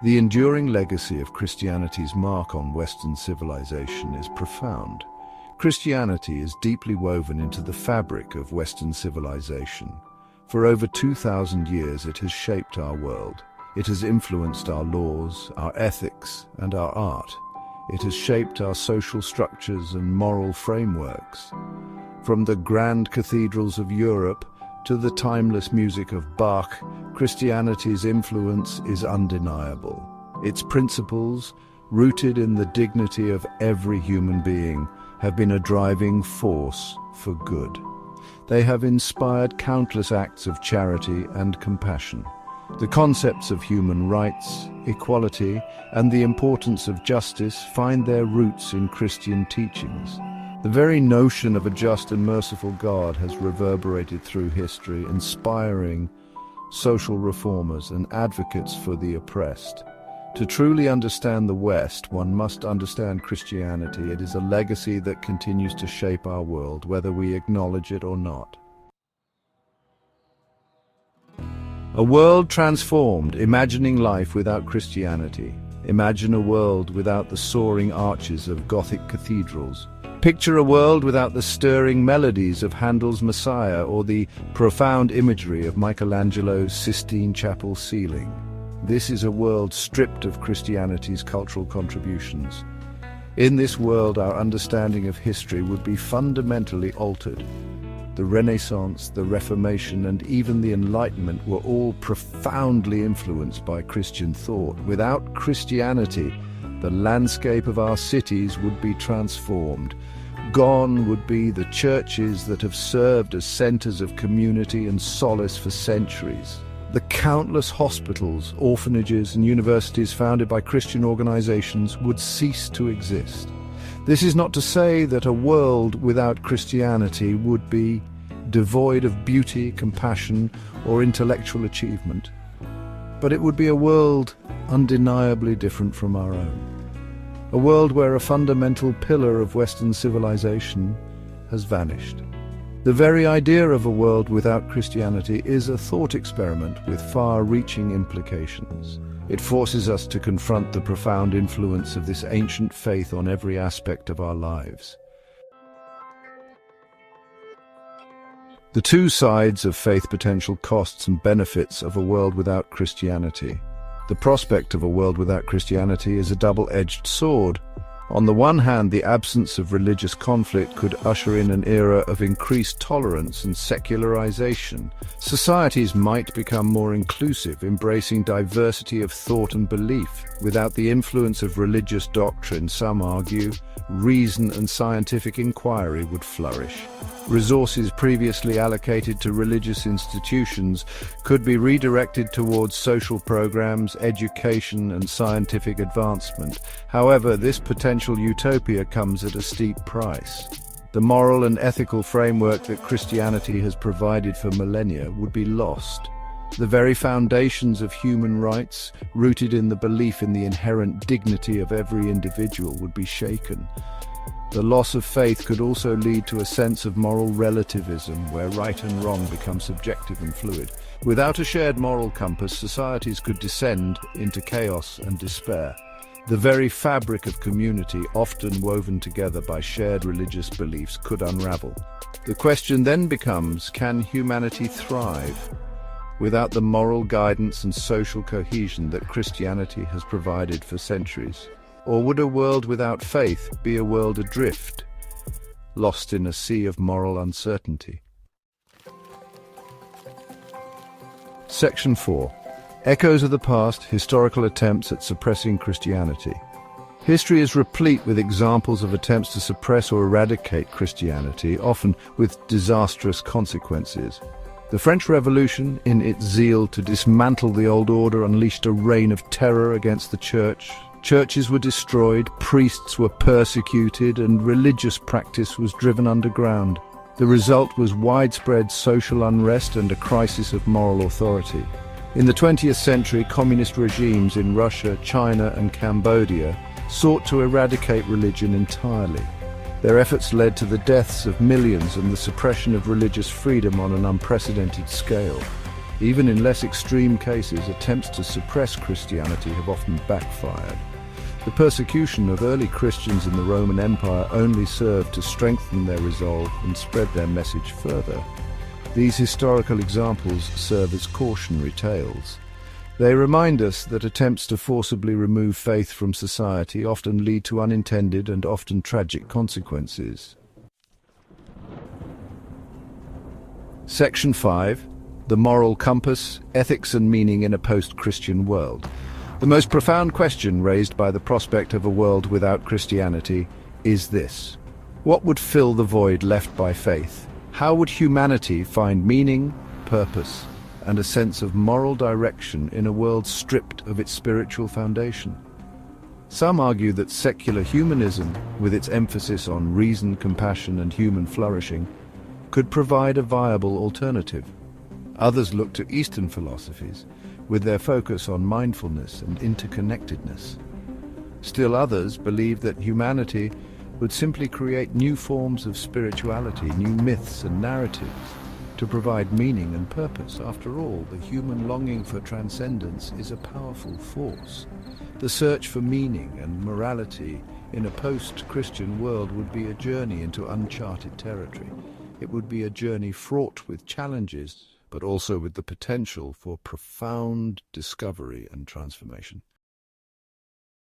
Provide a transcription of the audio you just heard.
The enduring legacy of Christianity's mark on Western civilization is profound. Christianity is deeply woven into the fabric of Western civilization. For over 2,000 years it has shaped our world. It has influenced our laws, our ethics, and our art. It has shaped our social structures and moral frameworks. From the grand cathedrals of Europe to the timeless music of Bach, Christianity's influence is undeniable. Its principles, rooted in the dignity of every human being, have been a driving force for good. They have inspired countless acts of charity and compassion. The concepts of human rights, equality, and the importance of justice find their roots in Christian teachings. The very notion of a just and merciful God has reverberated through history, inspiring social reformers and advocates for the oppressed. To truly understand the West, one must understand Christianity. It is a legacy that continues to shape our world, whether we acknowledge it or not. A world transformed, imagining life without Christianity. Imagine a world without the soaring arches of Gothic cathedrals. Picture a world without the stirring melodies of Handel's Messiah or the profound imagery of Michelangelo's Sistine Chapel ceiling. This is a world stripped of Christianity's cultural contributions. In this world, our understanding of history would be fundamentally altered. The Renaissance, the Reformation, and even the Enlightenment were all profoundly influenced by Christian thought. Without Christianity, the landscape of our cities would be transformed. Gone would be the churches that have served as centers of community and solace for centuries. The countless hospitals, orphanages, and universities founded by Christian organizations would cease to exist. This is not to say that a world without Christianity would be devoid of beauty, compassion, or intellectual achievement, but it would be a world undeniably different from our own. A world where a fundamental pillar of Western civilization has vanished. The very idea of a world without Christianity is a thought experiment with far-reaching implications. It forces us to confront the profound influence of this ancient faith on every aspect of our lives. The two sides of faith: potential costs and benefits of a world without Christianity. The prospect of a world without Christianity is a double-edged sword. On the one hand, the absence of religious conflict could usher in an era of increased tolerance and secularization. Societies might become more inclusive, embracing diversity of thought and belief. Without the influence of religious doctrine, some argue, reason and scientific inquiry would flourish. Resources previously allocated to religious institutions could be redirected towards social programs, education, and scientific advancement. However, this potential utopia comes at a steep price. The moral and ethical framework that Christianity has provided for millennia would be lost. The very foundations of human rights, rooted in the belief in the inherent dignity of every individual, would be shaken. The loss of faith could also lead to a sense of moral relativism, where right and wrong become subjective and fluid. Without a shared moral compass, societies could descend into chaos and despair. The very fabric of community, often woven together by shared religious beliefs, could unravel. The question then becomes, can humanity thrive without the moral guidance and social cohesion that Christianity has provided for centuries? Or would a world without faith be a world adrift, lost in a sea of moral uncertainty? Section 4. Echoes of the Past: Historical Attempts at Suppressing Christianity. History is replete with examples of attempts to suppress or eradicate Christianity, often with disastrous consequences. The French Revolution, in its zeal to dismantle the old order, unleashed a reign of terror against the Church. Churches were destroyed, priests were persecuted, and religious practice was driven underground. The result was widespread social unrest and a crisis of moral authority. In the 20th century, communist regimes in Russia, China, and Cambodia sought to eradicate religion entirely. Their efforts led to the deaths of millions and the suppression of religious freedom on an unprecedented scale. Even in less extreme cases, attempts to suppress Christianity have often backfired. The persecution of early Christians in the Roman Empire only served to strengthen their resolve and spread their message further. These historical examples serve as cautionary tales. They remind us that attempts to forcibly remove faith from society often lead to unintended and often tragic consequences. Section 5. The Moral Compass, Ethics and Meaning in a Post-Christian World. The most profound question raised by the prospect of a world without Christianity is this: what would fill the void left by faith? How would humanity find meaning, purpose, and a sense of moral direction in a world stripped of its spiritual foundation? Some argue that secular humanism, with its emphasis on reason, compassion, and human flourishing, could provide a viable alternative. Others look to Eastern philosophies, with their focus on mindfulness and interconnectedness. Still others believe that humanity would simply create new forms of spirituality, new myths and narratives, to provide meaning and purpose. After all, the human longing for transcendence is a powerful force. The search for meaning and morality in a post-Christian world would be a journey into uncharted territory. It would be a journey fraught with challenges, but also with the potential for profound discovery and transformation.